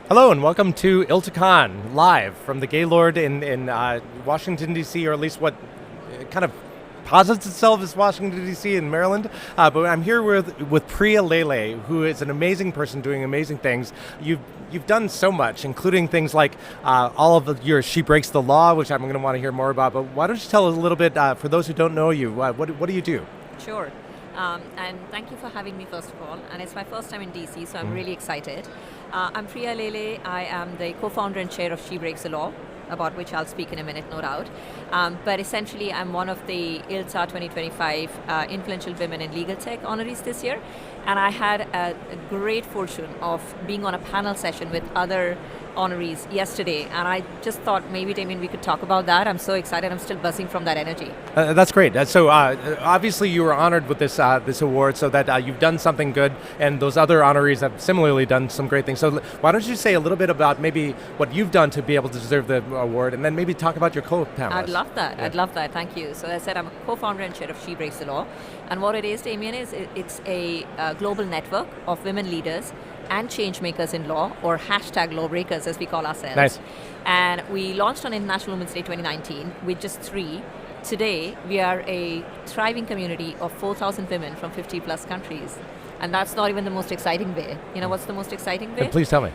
Hello and welcome to ILTACON, live from the Gaylord in Washington, D.C., or at least what kind of posits itself as Washington, D.C. in Maryland. But I'm here with Priya Lele, who is an amazing person doing amazing things. You've done so much, including things like all of your She Breaks the Law, which I'm going to want to hear more about. But why don't you tell us a little bit, for those who don't know you, what do you do? Sure. And thank you for having me, first of all. And it's my first time in DC, so I'm really excited. I'm Priya Lele. I am the co-founder and chair of She Breaks the Law, about which I'll speak in a minute, no doubt. But essentially, I'm one of the ILTA 2025 Influential Women in Legal Tech honorees this year. And I had a great fortune of being on a panel session with other honorees yesterday, and I just thought maybe, Damien, we could talk about that. I'm so excited. I'm still buzzing from that energy. That's great. So obviously you were honored with this award, so that you've done something good, and those other honorees have similarly done some great things. So why don't you say a little bit about maybe what you've done to be able to deserve the award, and then maybe talk about your co-panelists. I'd love that. Yeah. I'd love that. Thank you. So as I said, I'm a co-founder and chair of She Breaks the Law, and what it is, Damien, is it's a global network of women leaders and change makers in law, or hashtag lawbreakers as we call ourselves. Nice. And we launched on International Women's Day 2019 with just 3. Today, we are a thriving community of 4,000 women from 50 plus countries. And that's not even the most exciting way. You know what's the most exciting way? Please tell me.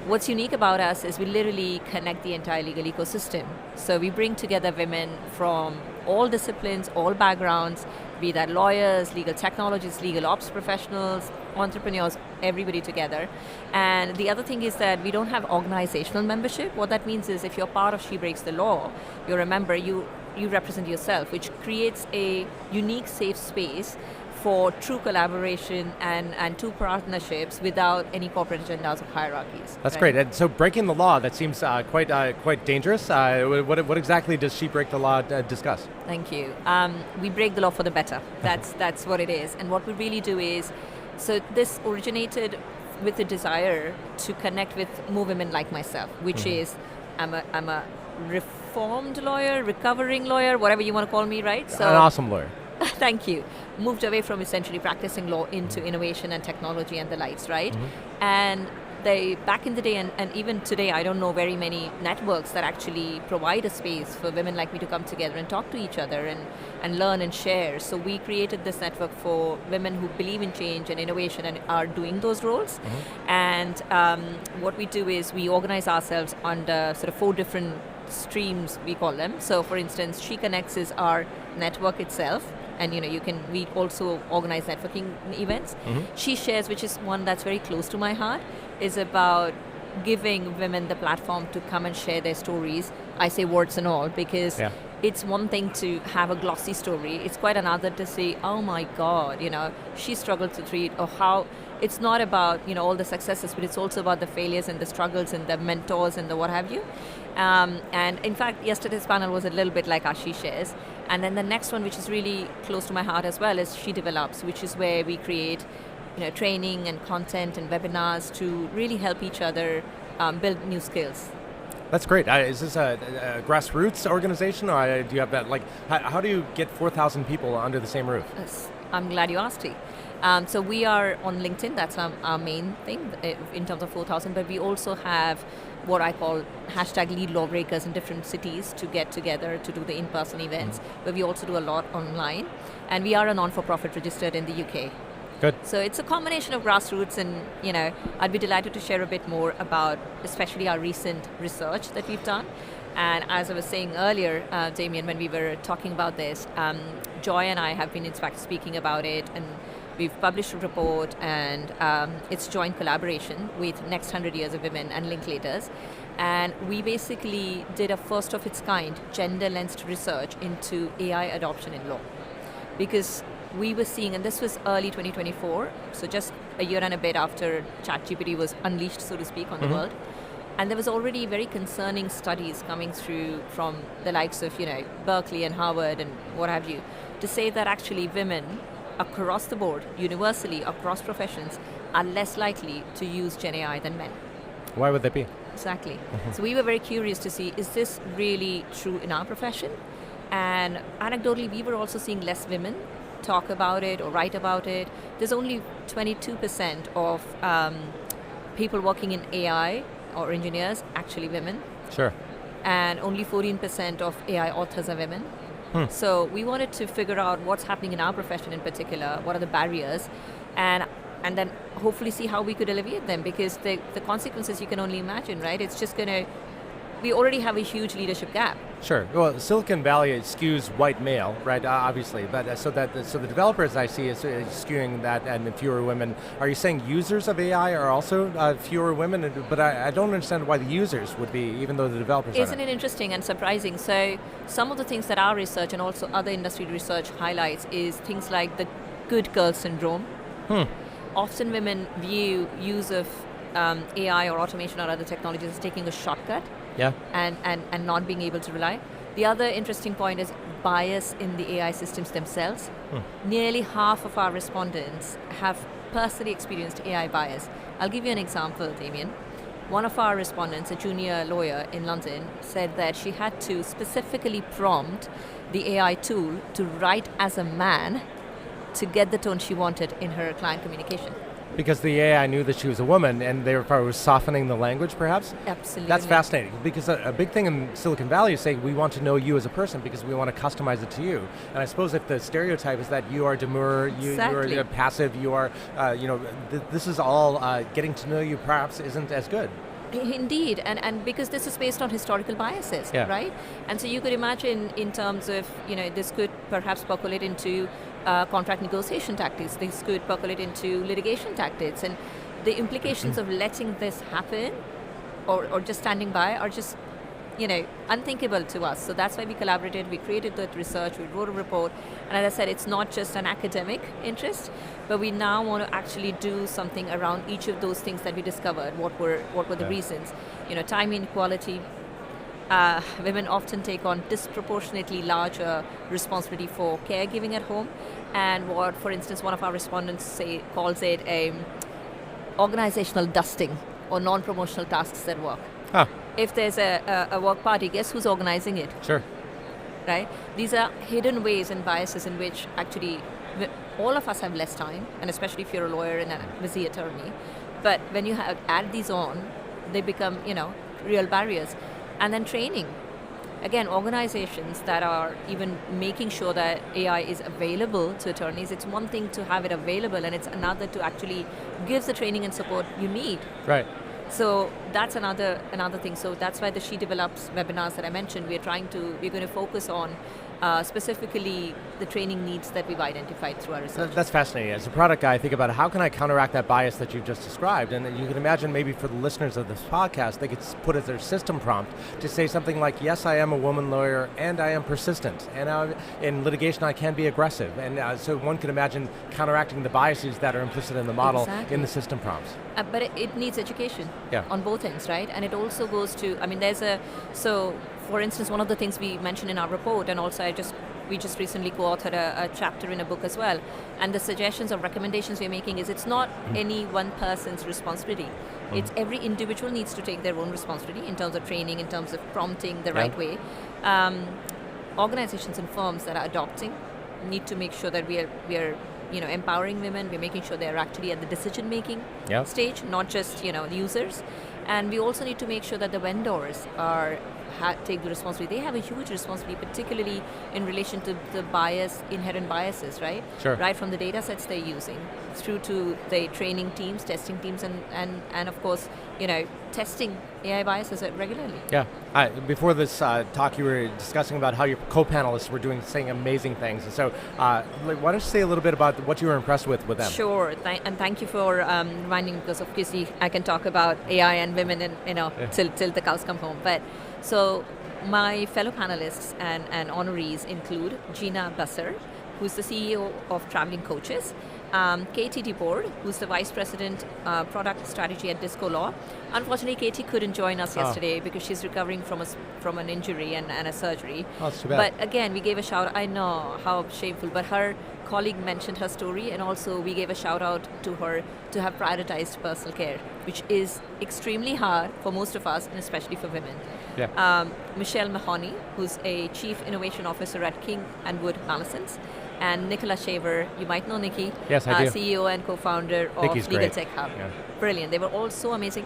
What's unique about us is we literally connect the entire legal ecosystem. So we bring together women from all disciplines, all backgrounds, be that lawyers, legal technologists, legal ops professionals, entrepreneurs, everybody together. And the other thing is that we don't have organizational membership. What that means is if you're part of She Breaks the Law, you're a member, you represent yourself, which creates a unique safe space for true collaboration and true partnerships without any corporate agendas or hierarchies. That's right? great. And so breaking the law, that seems quite dangerous. What exactly does She Break the Law discuss? Thank you. We break the law for the better. That's what it is. And what we really do is, so this originated with a desire to connect with more women like myself, which is, I'm a reformed lawyer, recovering lawyer, whatever you want to call me, right? So an awesome lawyer. Thank you. Moved away from essentially practicing law into innovation and technology and the likes, right? And they, back in the day, and even today, I don't know very many networks that actually provide a space for women like me to come together and talk to each other and learn and share. So we created this network for women who believe in change and innovation and are doing those roles. And what we do is we organize ourselves under sort of 4 different streams, we call them. So for instance, She Connects is our network itself. And we also organize networking events. She Shares, which is one that's very close to my heart, is about giving women the platform to come and share their stories. I say words and all, because it's one thing to have a glossy story. It's quite another to say, oh my God, she struggled to treat, or how. It's not about all the successes, but it's also about the failures and the struggles and the mentors and the what have you. And in fact, yesterday's panel was a little bit like our She Shares. And then the next one, which is really close to my heart as well, is She Develops, which is where we create training and content and webinars to really help each other build new skills. That's great. Is this a grassroots organization, or do you have that? Like, how do you get 4,000 people under the same roof? Yes, I'm glad you asked me. So we are on LinkedIn. That's our main thing in terms of 4,000. But we also have what I call hashtag lead lawbreakers in different cities to get together to do the in-person events. But we also do a lot online. And we are a non-for-profit registered in the UK. Good. So it's a combination of grassroots, and I'd be delighted to share a bit more about especially our recent research that we've done. And as I was saying earlier, Damien, when we were talking about this, Joy and I have been in fact speaking about it, and we've published a report, and it's joint collaboration with Next 100 Years of Women and Linklaters. And we basically did a first of its kind gender-lensed research into AI adoption in law. Because we were seeing, and this was early 2024, so just a year and a bit after ChatGPT was unleashed, so to speak, on the world. And there was already very concerning studies coming through from the likes of, Berkeley and Harvard and what have you, to say that actually women across the board, universally, across professions, are less likely to use Gen AI than men. Why would that be? Exactly. So we were very curious to see, is this really true in our profession? And anecdotally, we were also seeing less women talk about it or write about it. There's only 22% of people working in AI or engineers actually women, Sure. and only 14% of AI authors are women. So we wanted to figure out what's happening in our profession in particular, what are the barriers, and then hopefully see how we could alleviate them, because the consequences you can only imagine, right? It's just going to, we already have a huge leadership gap. Sure. Well, Silicon Valley skews white male, right? Obviously, but so the developers I see is skewing that, and fewer women. Are you saying users of AI are also fewer women? But I don't understand why the users would be, even though the developers Isn't aren't. it interesting and surprising? So some of the things that our research and also other industry research highlights is things like the good girl syndrome. Often women view use of AI or automation or other technologies as taking a shortcut. Yeah. And not being able to rely. The other interesting point is bias in the AI systems themselves. Nearly half of our respondents have personally experienced AI bias. I'll give you an example, Damien. One of our respondents, a junior lawyer in London, said that she had to specifically prompt the AI tool to write as a man to get the tone she wanted in her client communication. Because the AI knew that she was a woman, and therefore was softening the language, perhaps? Absolutely. That's fascinating, because a big thing in Silicon Valley is saying we want to know you as a person because we want to customize it to you. And I suppose if the stereotype is that you are demure, you are passive, you are, this is all getting to know you perhaps isn't as good. Indeed, and because this is based on historical biases, right? And so you could imagine in terms of, this could perhaps percolate into contract negotiation tactics, this could percolate into litigation tactics, and the implications of letting this happen or just standing by are just, unthinkable to us. So that's why we collaborated, we created that research, we wrote a report, and as I said, it's not just an academic interest, but we now want to actually do something around each of those things that we discovered. What were the reasons? Time inequality. Women often take on disproportionately larger responsibility for caregiving at home, and what, for instance, one of our respondents calls it a organizational dusting or non-promotional tasks at work. If there's a work party, guess who's organizing it? Sure. Right? These are hidden ways and biases in which actually all of us have less time, and especially if you're a lawyer and a busy attorney. But when you add these on, they become, real barriers. And then training. Again, organizations that are even making sure that AI is available to attorneys, it's one thing to have it available, and it's another to actually give the training and support you need. Right. So that's another thing. So that's why the She Develops webinars that I mentioned, we're going to focus on specifically the training needs that we've identified through our research. That's fascinating. As a product guy, I think about how can I counteract that bias that you've just described, and you can imagine maybe for the listeners of this podcast, they could put as their system prompt to say something like, yes, I am a woman lawyer, and I am persistent, and in litigation I can be aggressive, and so one could imagine counteracting the biases that are implicit in the model in the system prompts. But it needs education on both ends, right? And it also goes to, for instance, one of the things we mentioned in our report, and also we just recently co-authored a chapter in a book as well, and the suggestions or recommendations we're making is it's not any one person's responsibility. It's every individual needs to take their own responsibility in terms of training, in terms of prompting the right way. Organizations and firms that are adopting need to make sure that we are empowering women. We're making sure they're actually at the decision-making stage, not just the users. And we also need to make sure that the vendors take the responsibility. They have a huge responsibility, particularly in relation to the inherent biases, right? Sure. Right from the data sets they're using through to the training teams, testing teams, and of course, testing AI biases regularly. Yeah. Before this talk, you were discussing about how your co-panelists were saying amazing things. And so why don't you say a little bit about what you were impressed with them? Sure. And thank you for reminding me, because obviously I can talk about AI and women till the cows come home. But so my fellow panelists and honorees include Gina Busser, who's the CEO of Traveling Coaches, Katie DeBoard, who's the Vice President Product Strategy at Disco Law. Unfortunately, Katie couldn't join us yesterday because she's recovering from an injury and a surgery. Oh, that's too bad. But again, we gave a shout. I know how shameful, but her colleague mentioned her story, and also we gave a shout out to her to have prioritized personal care, which is extremely hard for most of us, and especially for women. Yeah. Michelle Mahoney, who's a Chief Innovation Officer at King & Wood Mallesons, and Nicola Shaver, you might know Nikki, yes, I do. CEO and co-founder of Nikki's Legal great. Tech Hub. Yeah. Brilliant. They were all so amazing.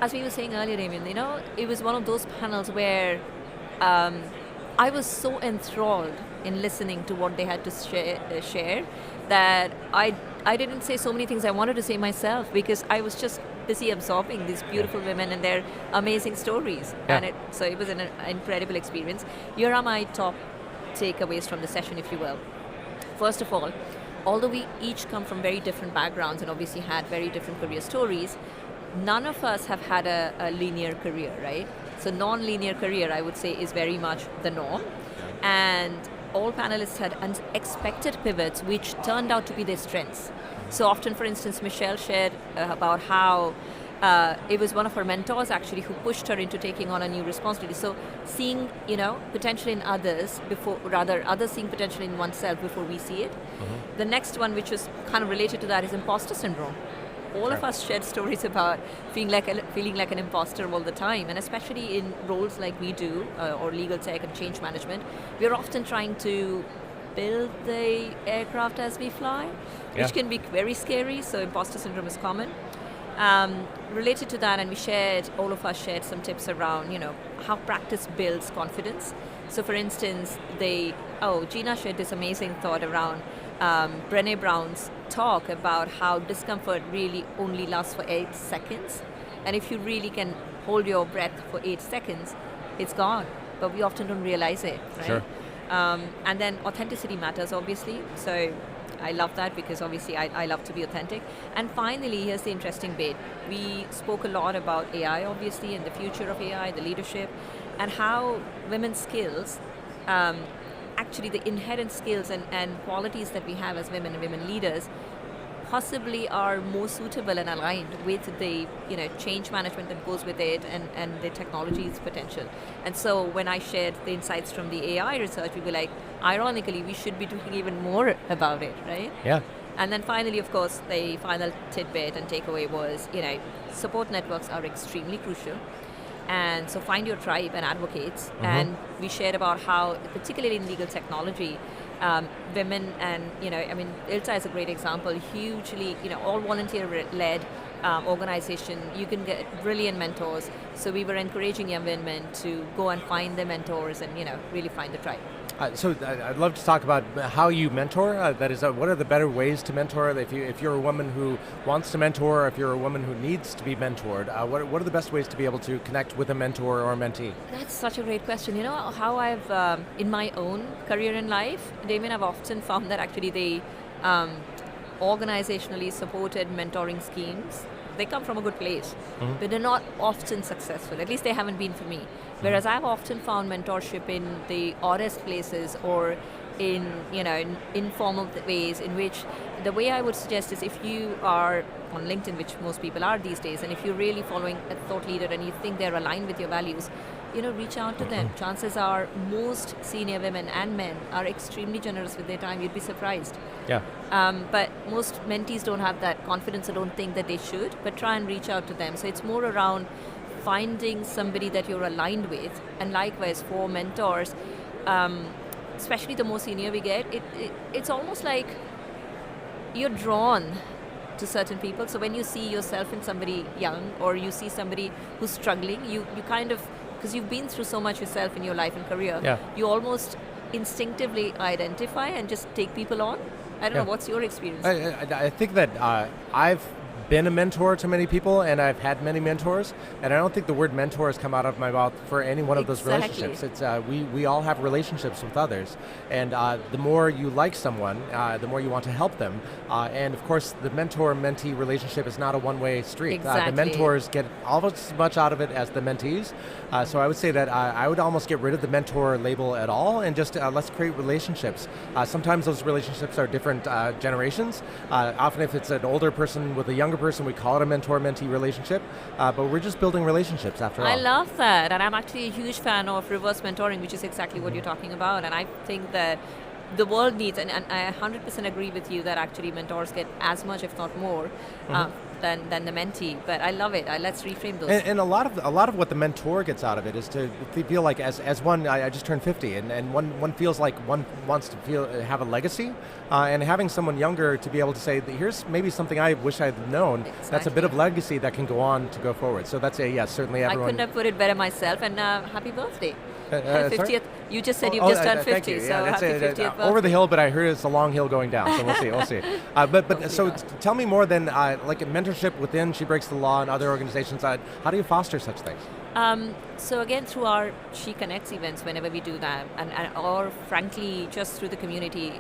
as we were saying earlier, Damien, it was one of those panels where I was so enthralled in listening to what they had to share that I didn't say so many things I wanted to say myself, because I was just busy absorbing these beautiful women and their amazing stories. Yeah. And so it was an incredible experience. Here are my top takeaways from the session, if you will. First of all, although we each come from very different backgrounds and obviously had very different career stories, none of us have had a linear career, right? So non-linear career, I would say, is very much the norm. And all panelists had unexpected pivots which turned out to be their strengths. So often, for instance, Michelle shared about how it was one of her mentors actually who pushed her into taking on a new responsibility. So seeing, potential in others others seeing potential in oneself before we see it. Mm-hmm. The next one, which was kind of related to that, is imposter syndrome. All of us shared stories about feeling like an imposter all the time, and especially in roles like we do, or legal tech and change management, we're often trying to build the aircraft as we fly, which can be very scary, so imposter syndrome is common. Related to that, and all of us shared some tips around, how practice builds confidence. So for instance, Gina shared this amazing thought around Brené Brown's talk about how discomfort really only lasts for 8 seconds. And if you really can hold your breath for 8 seconds, it's gone. But we often don't realize it, right? Sure. And then authenticity matters, obviously. So I love that, because obviously I love to be authentic. And finally, here's the interesting bit. We spoke a lot about AI, obviously, and the future of AI, the leadership, and how women's skills, actually the inherent skills and qualities that we have as women and women leaders, possibly are more suitable and aligned with the change management that goes with it and the technology's potential. And so when I shared the insights from the AI research, we were like, ironically, we should be doing even more about it, right? Yeah. And then finally, of course, the final tidbit and takeaway was, support networks are extremely crucial. And so find your tribe and advocates. Mm-hmm. And we shared about how, particularly in legal technology, women and, ILTA is a great example, hugely, all volunteer-led organization. You can get brilliant mentors. So we were encouraging young women to go and find their mentors and, really find the tribe. So I'd love to talk about how you mentor. That is, what are the better ways to mentor? If you're a woman who wants to mentor, or if you're a woman who needs to be mentored, what are the best ways to be able to connect with a mentor or a mentee? That's such a great question. How I've, in my own career in life, Damien, I've often found that actually the organizationally supported mentoring schemes, they come from a good place, mm-hmm. but they're not often successful. At least they haven't been for me. Whereas I've often found mentorship in the oddest places, or in informal ways, in which the way I would suggest is, if you are on LinkedIn, which most people are these days, and if you're really following a thought leader and you think they're aligned with your values, reach out to them. Chances are most senior women and men are extremely generous with their time. You'd be surprised. Yeah. But most mentees don't have that confidence or don't think that they should, but try and reach out to them. So it's more around finding somebody that you're aligned with. And likewise for mentors, especially the more senior we get, it's almost like you're drawn to certain people. So when you see yourself in somebody young, or you see somebody who's struggling, you kind of, because you've been through so much yourself in your life and career, you almost instinctively identify and just take people on. I don't know, what's your experience? I think that I've been a mentor to many people, and I've had many mentors, and I don't think the word mentor has come out of my mouth for any one of those relationships. It's we all have relationships with others, and the more you like someone, the more you want to help them, and of course the mentor-mentee relationship is not a one-way street. Exactly. The mentors get almost as much out of it as the mentees, so I would say that I would almost get rid of the mentor label at all, and just let's create relationships. Sometimes those relationships are different generations. Often if it's an older person with a younger person, we call it a mentor-mentee relationship, but we're just building relationships after all. I love that, and I'm actually a huge fan of reverse mentoring, which is exactly what you're talking about. And I think that the world needs, and I 100% agree with you that actually mentors get as much, if not more, than the mentee. But I love it. Let's reframe those. And a lot of what the mentor gets out of it is to feel like as one, I just turned 50, and one feels like one wants to have a legacy, and having someone younger to be able to say, here's maybe something I wish I'd known. Exactly. That's a bit of legacy that can go on to go forward. So that's yes, certainly everyone. I couldn't have put it better myself. And happy birthday. 50th. Sorry? You just said you've just turned 50, thank you. so happy 50th birthday. Over the hill, but I heard it's a long hill going down, so we'll see. But so tell me more than like mentorship within She Breaks the Law and other organizations. How do you foster such things? So again, through our She Connects events, whenever we do that, and or frankly, just through the community,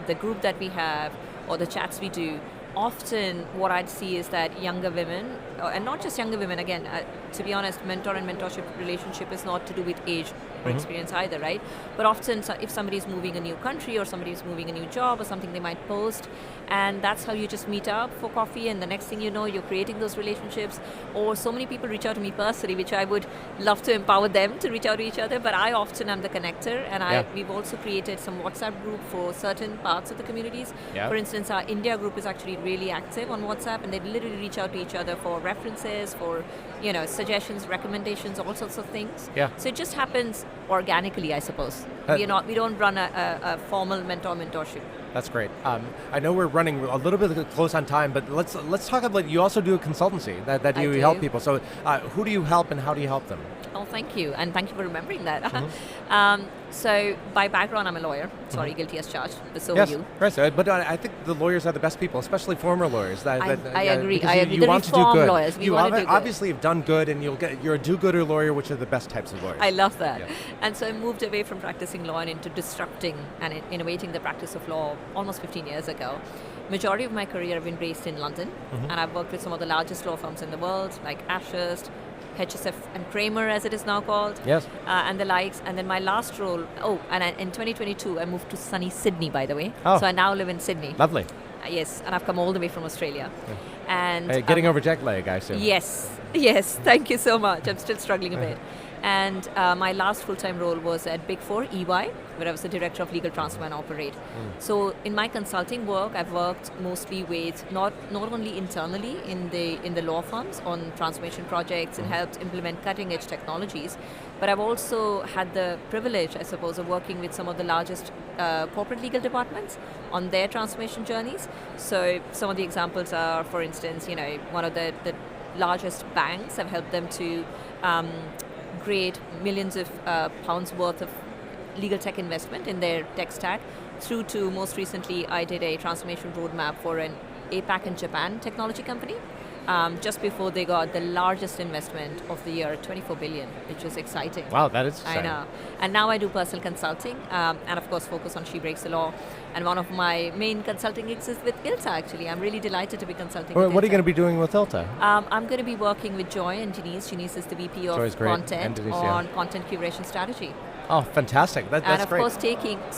the group that we have, or the chats we do, often what I'd see is that younger women, and not just younger women, again, to be honest, mentor and mentorship relationship is not to do with age or experience either, right? But often if somebody's moving a new country or somebody's moving a new job or something, they might post, and that's how you just meet up for coffee, and the next thing you know, you're creating those relationships. Or so many people reach out to me personally, which I would love to empower them to reach out to each other, but I often am the connector, and we've also created some WhatsApp group for certain parts of the communities. Yeah. For instance, our India group is actually really active on WhatsApp, and they literally reach out to each other for references, for suggestions, recommendations, all sorts of things. Yeah. So it just happens organically, I suppose. We don't run a formal mentorship. That's great. I know we're running a little bit close on time, but let's talk about, you also do a consultancy that you help people. So who do you help and how do you help them? Oh, thank you, and thank you for remembering that. So by background, I'm a lawyer. Sorry, guilty as charged, but so are you. Yes, but I think the lawyers are the best people, especially former lawyers. I agree. You want to do good. Lawyers, you obviously have done good, and you're a do-gooder lawyer, which are the best types of lawyers. I love that. Yeah. And so I moved away from practicing law and into disrupting and innovating the practice of law almost 15 years ago. Majority of my career I've been based in London, and I've worked with some of the largest law firms in the world, like Ashurst, HSF and Kramer, as it is now called, and the likes. And then my last role, in 2022, I moved to sunny Sydney, by the way. Oh. So I now live in Sydney. Lovely. Yes, and I've come all the way from Australia. Yeah. And getting over jet lag, I assume. Yes, thank you so much. I'm still struggling a bit. And my last full-time role was at Big Four, EY, where I was the Director of Legal Transfer and Operate. So in my consulting work, I've worked mostly with not only internally in the law firms on transformation projects and helped implement cutting-edge technologies, but I've also had the privilege, I suppose, of working with some of the largest corporate legal departments on their transformation journeys. So some of the examples are, for instance, one of the largest banks. I've helped them to create millions of pounds worth of legal tech investment in their tech stack, through to most recently I did a transformation roadmap for an APAC and Japan technology company just before they got the largest investment of the year, 24 billion, which was exciting. Wow, that is exciting. I know. And now I do personal consulting and of course focus on She Breaks the Law. And one of my main consulting gigs is with ILTA, actually. I'm really delighted to be consulting with ILTA. What are you going to be doing with ILTA? I'm going to be working with Joy and Denise. Denise is the VP of Content on content curation strategy. Oh, fantastic. That's great. And of course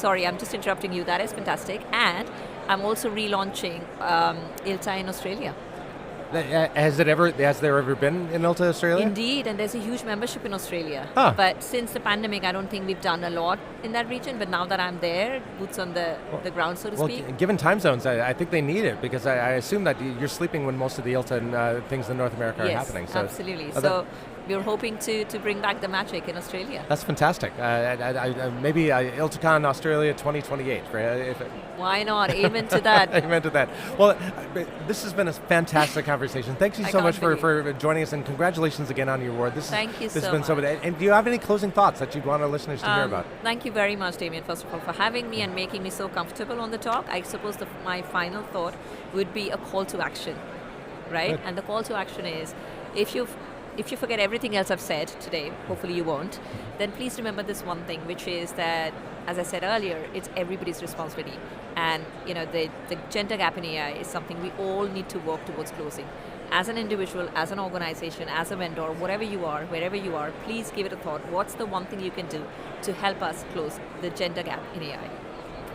I'm just interrupting you, that is fantastic. And I'm also relaunching ILTA in Australia. Has there ever been in ILTA Australia? Indeed, and there's a huge membership in Australia. Huh. But since the pandemic, I don't think we've done a lot in that region. But now that I'm there, boots on the ground, so to speak. Given time zones, I think they need it, because I assume that you're sleeping when most of the ILTA and things in North America are happening. So absolutely. So we're hoping to bring back the magic in Australia. That's fantastic. Maybe ILTACON Australia 2028. Why not? Amen to that. Amen to that. Well, this has been a fantastic conversation. Thank you so much for joining us, and congratulations again on your award. Thank you so much. This has been so much. And do you have any closing thoughts that you'd want our listeners to hear about? Thank you very much, Damien, first of all, for having me and making me so comfortable on the talk. I suppose my final thought would be a call to action, right? Good. And the call to action is, if you forget everything else I've said today, hopefully you won't, then please remember this one thing, which is that, as I said earlier, it's everybody's responsibility. And the gender gap in AI is something we all need to work towards closing. As an individual, as an organization, as a vendor, whatever you are, wherever you are, please give it a thought. What's the one thing you can do to help us close the gender gap in AI?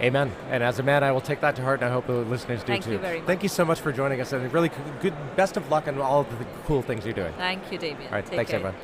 Amen. And as a man, I will take that to heart, and I hope the listeners do too. Thank you very much. Thank you so much for joining us, and really good, best of luck on all of the cool things you're doing. Thank you, Damien. All right, thanks everyone.